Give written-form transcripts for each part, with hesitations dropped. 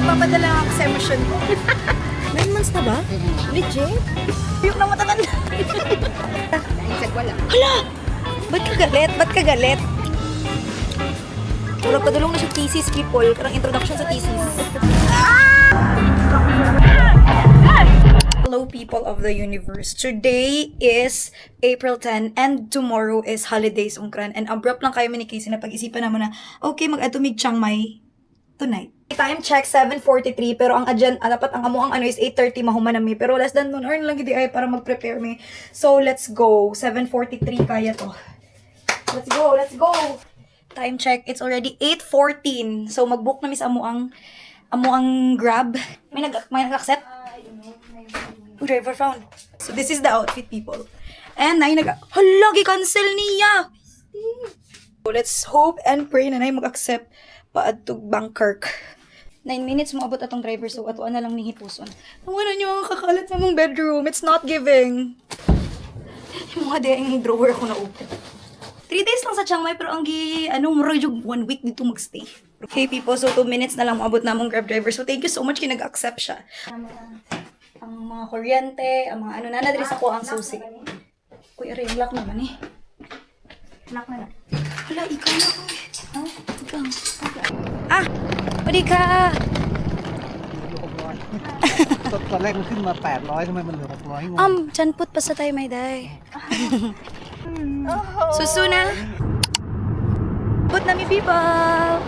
nagpapadala ako sa emosyon ko. 9 months na ba? Legit? Yung na matatanda. Wala. Hala! Ba't ka galit? Ba't ka galit? Wala padulong na siya thesis, people. Karang introduction sa thesis. Hello, people of the universe. Today is April 10 and tomorrow is holidays ungkran. And abrupt lang kayo ni Casey na pag-isipan naman na, okay, mag-atumig Chiang Mai tonight. Time check, 7:43, pero ang dapat ang amo ang ano is 8:30 mahuman na mi. Pero less than 1 hour lang gidi ay para mag-prepare mi. So, let's go. 7:43 kaya to. Let's go, let's go! Time check, it's already 8:14. So, mag-book na mi sa amo ang Grab. May nag-accept? Driver found. So, this is the outfit, people. And hala, gi-cancel niya! So, let's hope and pray na mag-accept paadtog Bangkok. 9 minutes mo abot atong driver, so atuan na lang ni hipuson. Nawalan niyo ang kakalat sa mong bedroom. It's not giving. Yung mga daing drawer ko na open. 3 days lang sa Chiang Mai, pero ang mura yung 1 week dito magstay. Okay, people, so 2 minutes na lang maabot na mong Grab driver. So, thank you so much kaya nag-accept siya. Ang mga kuryente, ang mga nanadali sa ko ang susi. Uy, aray, lock naman eh. Lock na. Hala, ikaw na ako eh. Ha? Ikaw. Ah! Pwede ka! ตอนแรกมันขึ้นมา800ทำไมมันเหลือ600งง Chan put pa sa tayo, may day. Susu na! Put na mi people!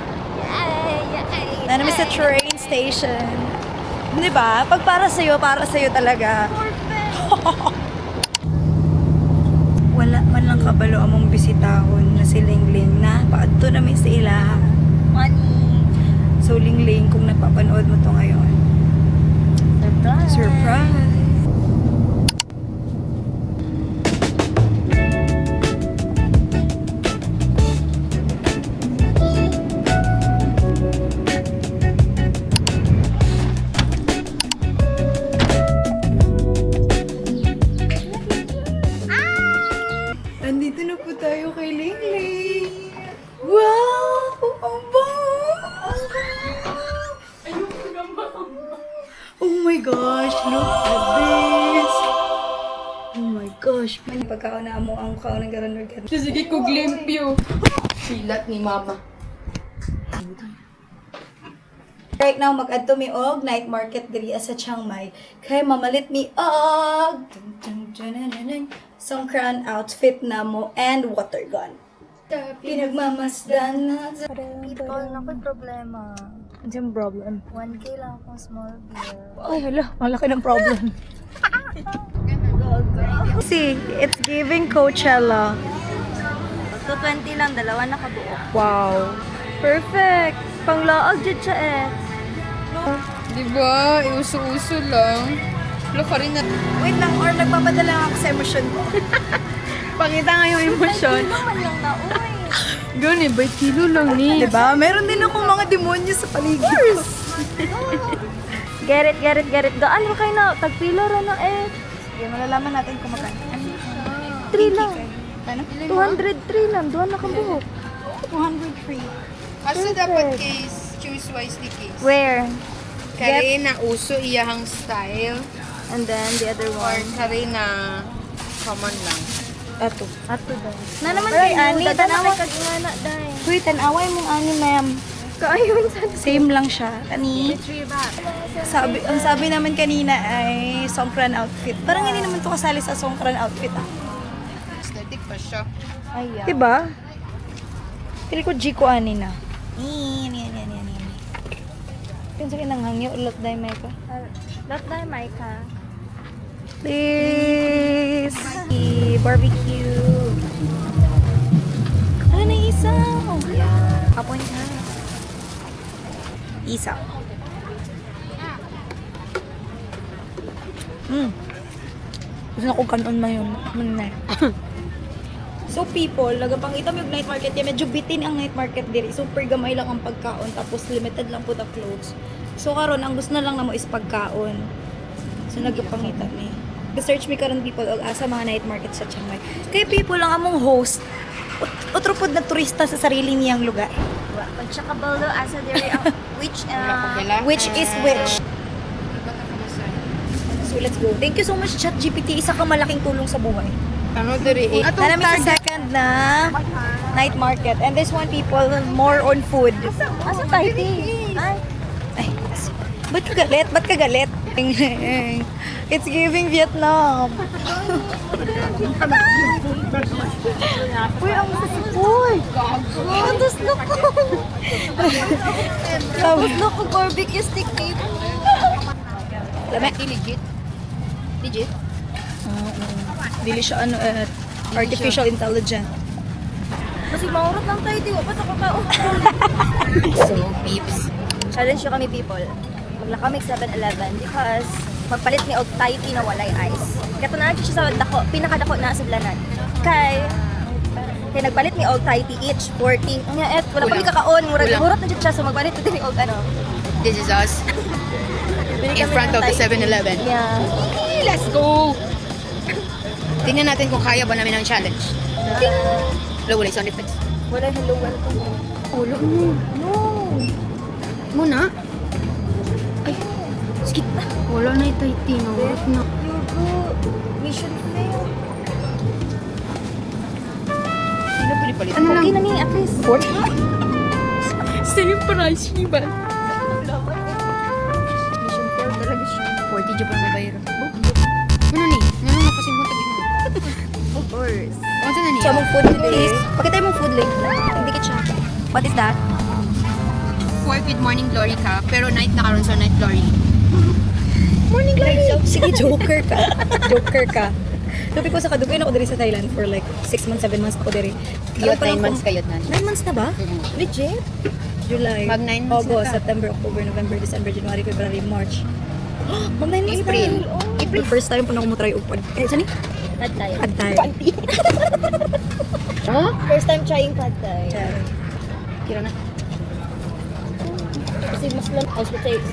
Na namin sa train station. Di ba? Pag para sa'yo talaga. Wala man lang kabalo among bisitahon na si Lingling na paadto namin sa ilaha. So, Lingling, kung napapanood mo to ngayon. Surprise! Nandito na po tayo kay Lingling. Wow! Ang bango! Oh my gosh, look at this! Oh my gosh, may pagkaon na mo ang kaon ng garanor. Sige ko glimpyo. Silat ni mama. Right now, mag-adto mi og night market diri sa Chiang Mai. Kay mamalit mi og Songkran outfit na mo and water gun. Pinagmamasdan na sa People, nako'y problema. Anong problem? 1K lang akong small beer. Ay, hala, malaki ng problem. See, it's giving Coachella. 220 lang, dalawa nakabuo. Wow. Perfect. Panglaag dyan siya eh. Diba? Iuso-uso lang. Laka rin na. Wait lang, or nagpapadala ako sa emosyon ko. Pakita nga yung emosyon. Naman lang na, uy. Gani, 20 kilo lang ni. Diba? Meron din akong mga demonyo sa paligid ko. Get it. Gaan mo kayo na, tagpila ra na eh. Sige, malalaman natin kung magkano. 3 lang. Ano? 203 lang, doon nakabuhok. 203. Asa dapat case, choose wisely case. Where? Kare na uso iyahang style And then the other or one. kare na common lang. Ato. Ato daw. Na naman Ay, kayo, ani, dada na tanawa. kay kagingana dahi. Uy, tanaway mong ani, ma'am. Kaayun sa Same lang siya. Kani, ang sabi naman kanina ay Songkran outfit. Parang hindi naman to kasali sa Songkran outfit ah. Aesthetic pa siya. Ayan. Diba? Pili ko G ko ani na. Yan. Pinsa ka nang hangyo, ulot dahil may ka. Lot dahi, Maika. Please! Barbecue! Ano na isaw? Apon ka. Isaw. Gusto na kong kanon na yun. So people, nagapangita mo yung night market. Yan, medyo bitin ang night market diri. Super gamay lang ang pagkaon. Tapos limited lang po the clothes. So karon ang gusto na lang na mo is pagkaon. So nagapangita ni. Search me karon people og asa mga night market sa Chiang Mai. Kay people lang among host. Utro pod na turista sa sarili niyang lugar. Magchakabalo asa diri ang Which is which? So let's go. Thank you so much, ChatGPT. Isa kang malaking tulong sa buhay. Ano diri? Nanami sa second na night market. And this one people more on food. Asa tayo di? Ay, Ay, ba't ka galit? Ba't ka galit? It's giving Vietnam. Uy, ang uy! Ang gusto ko! Ang gusto ko barbecue stick babe. Lame? Legit. Legit. Dili siya ano, artificial intelligence. kasi maurot lang tayo di. Ba't ako ka? So, peeps. Challenge nyo kami people. Maglakamig 7-Eleven because magpalit ni og Thai tea na walay ice. Kato na siya sa dako, pinakadako na sa blanan. Kay nagpalit ni og Thai tea each 40. Nga wala pa Kulang. ni kakaon, murag Kulang. murot na jud siya so magpalit din ni og ano. This is us. Bili In kami front ng of the Thai tea. 7-Eleven. Yeah. Let's go! Tingnan natin kung kaya ba namin ang challenge. Low wala sound effects. Wala hello welcome. Ulo mo. No. Muna. Ay, skip na. Wala na itay tina. Wala na. You go. Mission failed. Sino pilipalit? Ano okay na ni at least. Same price, Shiba. Mission failed talaga siya. 40 Japan na bayro. Ano ni? Ano na kasi mo tabi mo? Of course. Ano na ni? So, mong food please. Pakita mong food link. Hindi ka siya. What is that? Pork with morning glory ka, pero night na karon sa night glory. Morning glory. Sige, joker ka. Joker ka. Sabi ko sa kadugay na ako diri sa Thailand for like 6 months, 7 months ako diri. Yun, 9 months kayot na. 9 months na ba? Legit? July, Mag 9 months August, na ka. September, October, November, December, January, February, March. Mag 9 months April. na. April. First time po na ako mo try upad. Eh, saan ni? Pad Thai. Pad Thai. Huh? First time trying Pad Thai. Kira na. Kasi Muslim hospitals.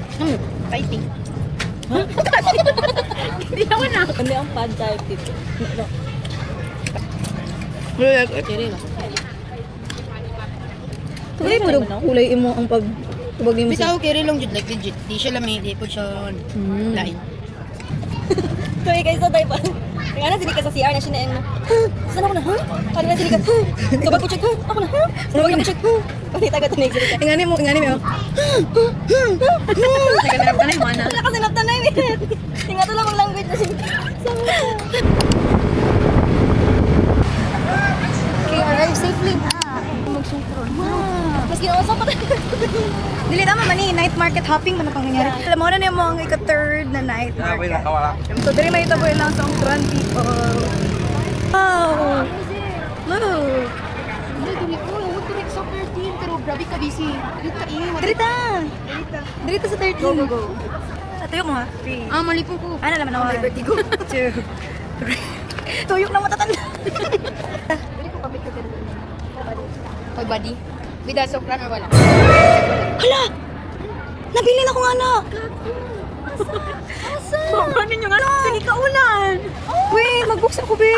Fighting. Hindi naman na. Hindi ang Pad Thai dito. Kiri na. Kulay mo daw. Kulay mo ang pag tubagin mo Bitaw kiri lang jud like legit. Di siya lamig, di po siya lain. Tuloy kayo sa Thai pa. Nga na, sini ka sa CR na siya na yung saan ako na, ha? Kano na sini ka, ha? Sabag ko check, ha? Ako na, ha? Sabag ko check, ha? Panita ka tunig sini ka. Ingani mo, oh. Naganap ka na yung mana. Wala ka sinaptan na yun. Tinga to lang ang language na sini. Sama ka. Okay, arrive safely na. Magsungkron. Mas ginausap pa tayo. Dili tama man ni night market hopping man pang nangyari. Alam mo na niya mo ang ika-third na night market. So diri may taboy lang sa Ongkran people. Wow. Look. Sa 13, pero grabe ka busy. Dito Diri ta. Diri ta sa 13. Go. Sa tuyok mo ha. 3. Ah, malipong ko. Ano naman ako? vertigo. 2. 3. Tuyok na matatanda. Hoy, buddy. Without sokran or wala? Hala! Nabili na ko nga na. Ano ninyo nga? Sige ka ulan. Wait, mag-book ako, be.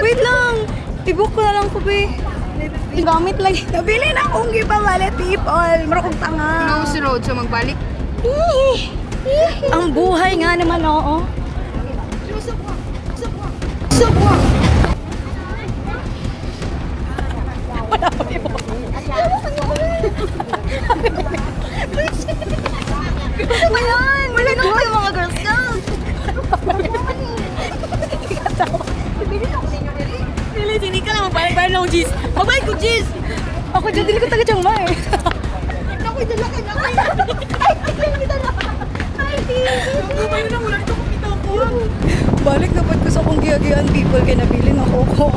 Wait lang. I-book ko na lang ko, be. Gamit lang. Nabili na akong gipawalit, people. Marukong tanga. Close road, so magbalik. Ang buhay nga naman, oo. Wala na kayo mga Girl Scouts. Dili, sini ka lang. Magbalik-balik lang, Jis. Magbalik ko, Jis. Ako dyan, dili ko taga Chiang Mai. Ako'y dala ka na. Balik dapat ko sa kong giyagian people kaya nabili na ako.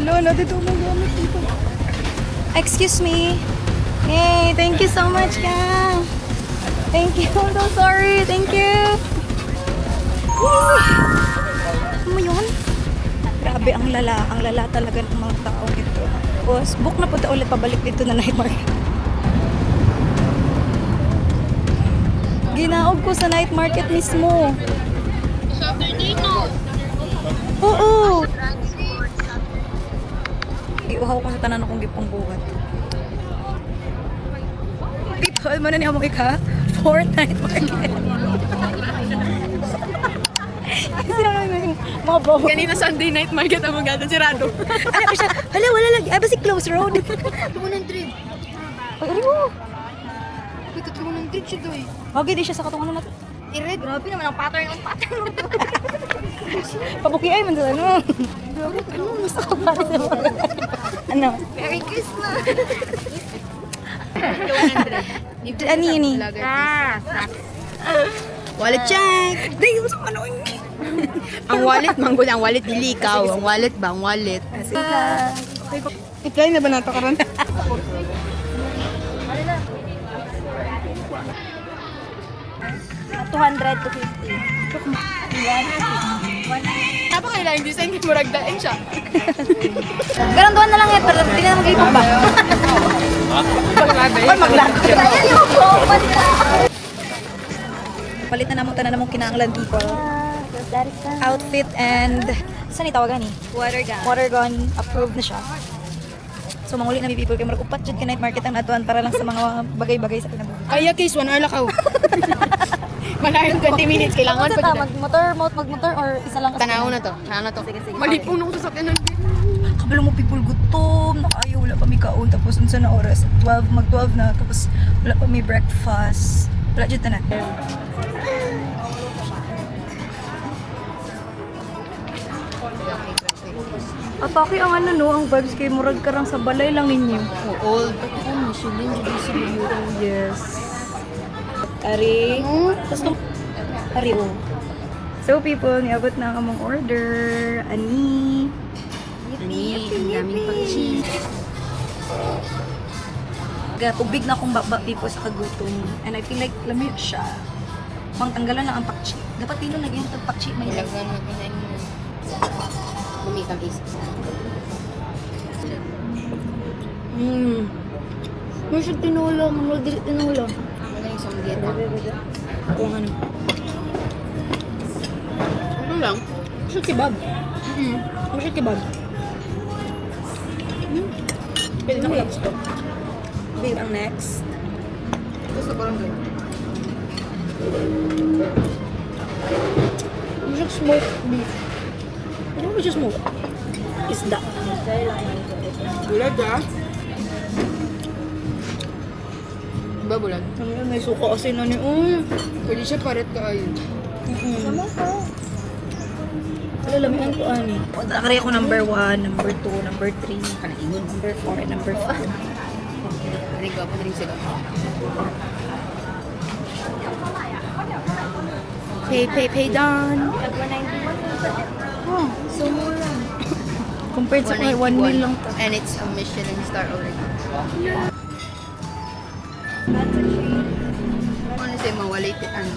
Lola, dito mo gamit dito. Excuse me. Hey, thank you so much, ka. Thank you. I'm so sorry. Thank you. Ano mo yun? Grabe, ang lala talaga ng mga tao dito. Tapos, book na po ulit pabalik dito na night market. Ginaog ko sa night market mismo. Saturday, no? Oo. Iuhaw ko sa tanan akong gipang buhat. People, man na niya mo ika. Fortnite market. Kasi naman yung mga bawa. Kanina Sunday night market ang mga sirado. Ano ko siya? Hala, wala lagi. Ay, basi close road. 200. Ay, ari mo. Ito 200 siya doy. Wagi di siya sa katungan natin. I-red. Grabe naman ang pattern ng pattern. Pabuki ay, man sa ano. Ano, gusto ko pa rin sa mga. Ano? Merry Christmas. 200. Ano yun eh? Wallet check. Dahil sa ano yun. Ang wallet, manggol. Ang wallet, dili ikaw. Ang wallet ba? Ang wallet. I-try na ba nato karon? $200 to $50. Napakailang design kay muragdain siya. Garang doon na lang yan, pero hindi na mag-ipag ba? Or maglakad. Palit na namang tanan namang kinahanglan people. Outfit and... Saan itawagan eh? Water gun. Water gun, approved na siya. So manguli na mi people kay murag upat jud ka night market ang atuan para lang sa mga bagay-bagay sa kinabuhi. Kaya case, 1 hour lakaw. Malayo 20 minutes. Kailangan pa dyan. Magmotor or isa lang? Tanaw na to. Tanaw na to. Sige, sige. Malipong na ko sa sakyanan. Kabalo mo people gutom, nakayo wala pa mi kaon tapos unsa na oras 12 mag-12 na tapos wala pa mi breakfast. Wala jud tanan. Atake ang ano no, ang vibes kay murag karang sa balay lang ninyo. Old. Pati ko, Michelin, Judy, Yes. Ari. Tapos Ari oh. So people, niabot na ang among order. Ani. Ani, ang daming pag-cheese. Tubig na akong baba people sa kagutom. And I feel like lamig siya. Pangtanggalan na ang pakchi. Dapat tino lagyan ito pakchi may lag. Ilagyan mo kinain mo. Bumitang isa. May siya tinola. Mga dili tinola. Wala yung isang dieta. Kung ano. Ano lang? Siya kebab. Siya kebab. Pwede na ko gusto. Babe, ang next. Gusto ko lang doon. Siya smoked beef. Ano ba siya smoke? Isda. Bulag ah. Diba bulag? Ano may suka kasi na ni Pwede siya paret ka ayun. Alalamihan ko ani. Nakari ako number 1, number 2, number 3, Kanaingon. number 4, and number 5. Ring ko, pwede rin sila. Pay done. So mura. Compared sa kay 1 meal lang to. And it's a Michelin star already. Honestly, mawalay ano.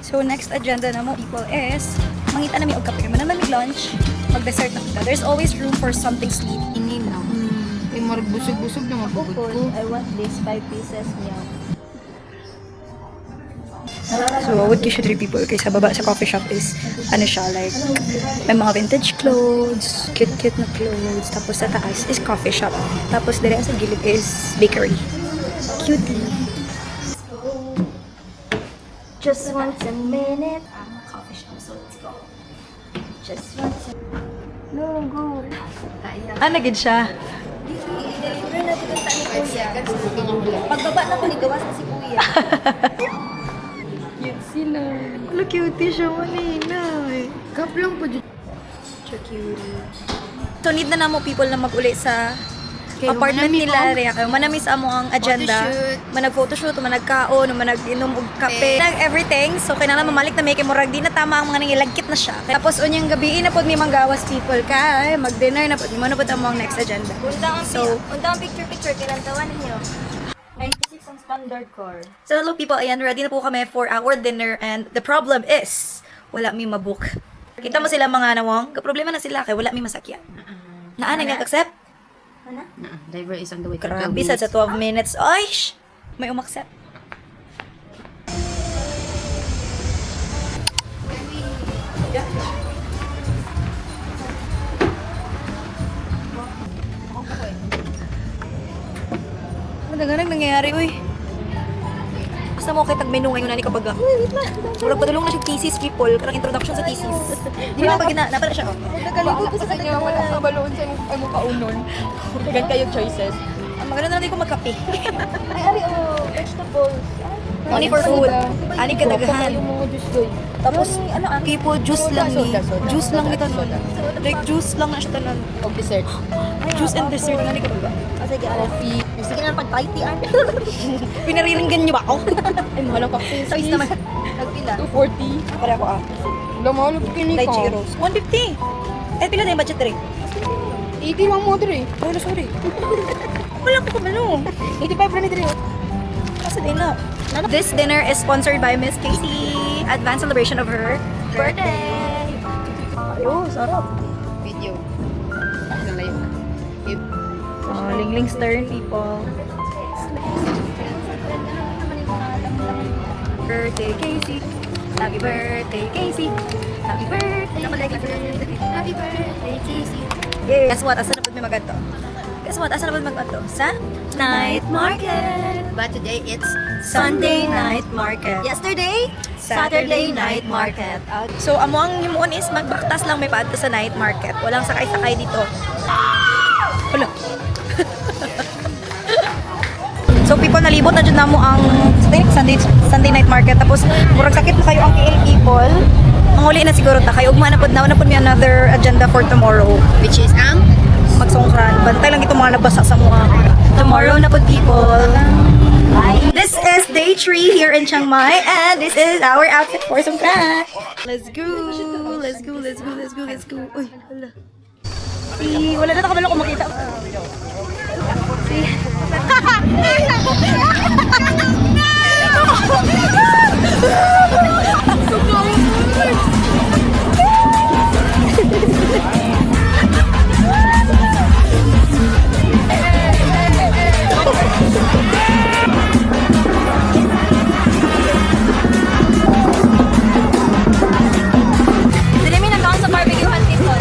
So next agenda na mo people is mangita na mi og kape. Manang mi lunch, mag-dessert na kita. There's always room for something sweet. Inin na. Kay marag busog-busog na mapagod ko. I want this 5 pieces niya. So what you should people kay sa baba sa coffee shop is ano siya like may mga vintage clothes, cute na clothes. Tapos sa taas is coffee shop. Tapos dire sa gilid is bakery. Cutie. Just want a minute. Coffee shop, so let's go. Just want a... No, go. Ano gid siya? I-deliver na dito sa ni 5 Kuya. seconds, hindi nga wala. Pagbaba na ko ni gawas na si Kuya. Wala cutie siya manina eh. Cup lang po dyan. Cutie. So need na namo people na mag-uli sa Kaya apartment manami nila. mo. Rhea. Kayo manamis amo ang agenda. Photoshoot. Manag-photoshoot, manag-kaon, manag-inom og kape. Everything. So kailangan mamalik na may kay murag di na tama ang mga nangilagkit na siya. Tapos unyang gabi na pod may manggawas people kay mag-dinner na pod mo na pod ang next agenda. So Undang picture-picture, kailan tawan ninyo? 96 ang standard core. So hello people, ayan, ready na po kami for our dinner and the problem is, wala mi mabook. Kita mo sila mga nawang, problema na sila kay wala mi masakyan. Naana nga accept? Driver is on the way. Grabe sa 12 minutes. Ay, may umaksep. Madaganang nangyayari, uy. Basta mo kitag menu ngayon na ni kapag murag padulong na siya thesis people, karang introduction sa thesis. Di ba pag napala siya? Nagaligo ko sa kanya, wala sa balon sa mo kaunon. Gan kayo choices. Ang maganda na din ko magkape. Ay, ari, vegetables. Only for food. Ani kadagahan. Yung mga juice doy. Tapos, people, juice lang ni. Soda. Juice lang ito nun. Like, juice lang na siya tanan. Og dessert. Juice and dessert nga ni kapag. Sige, Coffee. Sige na pag-party-an. Pinariringgan niyo ba ako? Ay, mahal ang cocktail. Choice naman. Nagpila. 240. Para ako Wala, mahal ang kini Like ka. gyros. 150. Eh, pila na yung budget rin? 80 lang mo dire. Oh, no, sorry. Wala ko kumano. 85 lang ni dire. Kasi din na. This dinner is sponsored by Miss Casey. Advanced celebration of her Birthday! Ayo, sarap. Video. Ano lang yun? Ling Stern people. Birthday Casey. Happy birthday Casey. Happy birthday. Happy birthday, Casey. Yay. Guess what? Asa na po may magato? Guess what? Asa na po may magato? Sa night market. But today it's Sunday night market. Yesterday, Saturday night market. So, amo ang himuon is magbaktas lang may paadto sa night market. Walang sakay-sakay dito. Wala. So, people, nalibot na dyan na mo ang Sunday night market. Tapos, murag sakit na kayo ang KL people. Manguli na siguro ta kayo. Ugma na po may another agenda for tomorrow. which is ang Magsongkran. Bantay lang itong mga nabasa sa mga. Tomorrow na po, people. This is day 3 here in Chiang Mai, and this is our outfit for Songkran. Let's go! Let's go, let's go, let's go, let's go. Uy, wala. Wala na nakabalo kung makita. Dili mi nagkaon sa barbecue hunt people.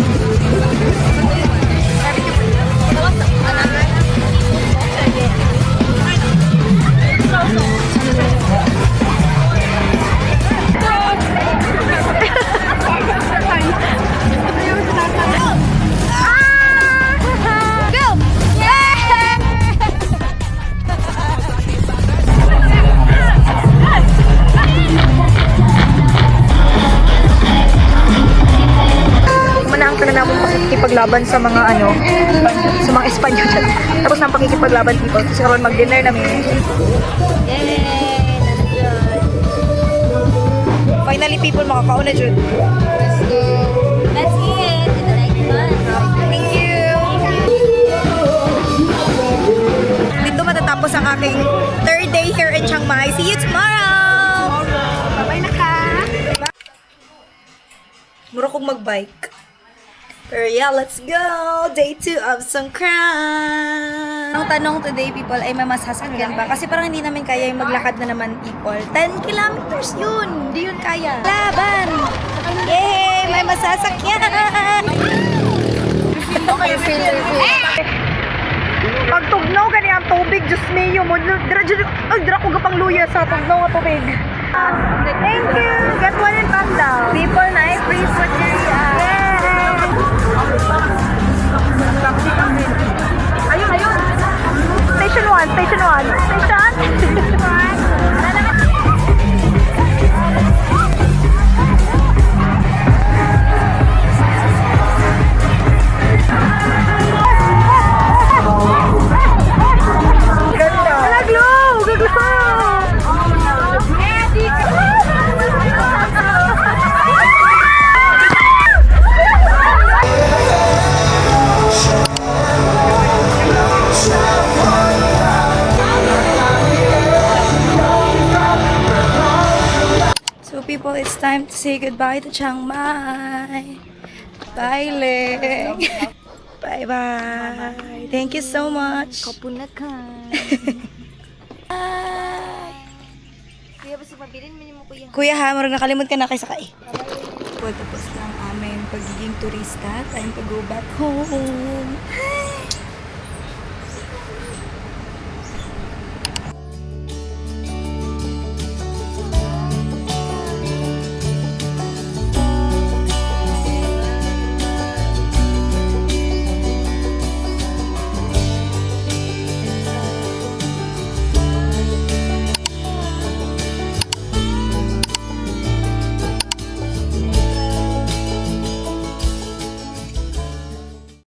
Manang ka na namang pakikipaglaban sa mga sa mga Espanyol dyan. Tapos nang pakikipaglaban people. Kasi karoon mag-dinner namin. Finally people, makakaon na dyan. let's eat in the night fun. Thank you! Dito matatapos ang aking third day here in Chiang Mai. See you tomorrow! Bye-bye na ka! Mura kong mag-bike. Pero yeah, let's go! Day 2 of Songkran! Ang tanong today, people, ay may masasakyan ba? Kasi parang hindi namin kaya yung maglakad na naman, people. 10 kilometers yun! Hindi yun kaya. Laban! Yay! May masasakyan! Pag tugnaw gani ang tubig, Diyos mayo mo. Dira ko gapang luya sa tugnaw nga tubig. Thank you! Get one in Panda. People na free food area. Ayun, ayun. Station 1, station 1. Station 1. Ganda. Nag-glow! So people, it's time to say goodbye to Chiang Mai. Bye, Ling. Bye-bye. Thank you so much. Kapunakan. Kuya, basta mabilin mo mo kuya. Kuya ha, marang nakalimot ka na kay sakay. Tapos lang aming pagiging turista. Time to go back home.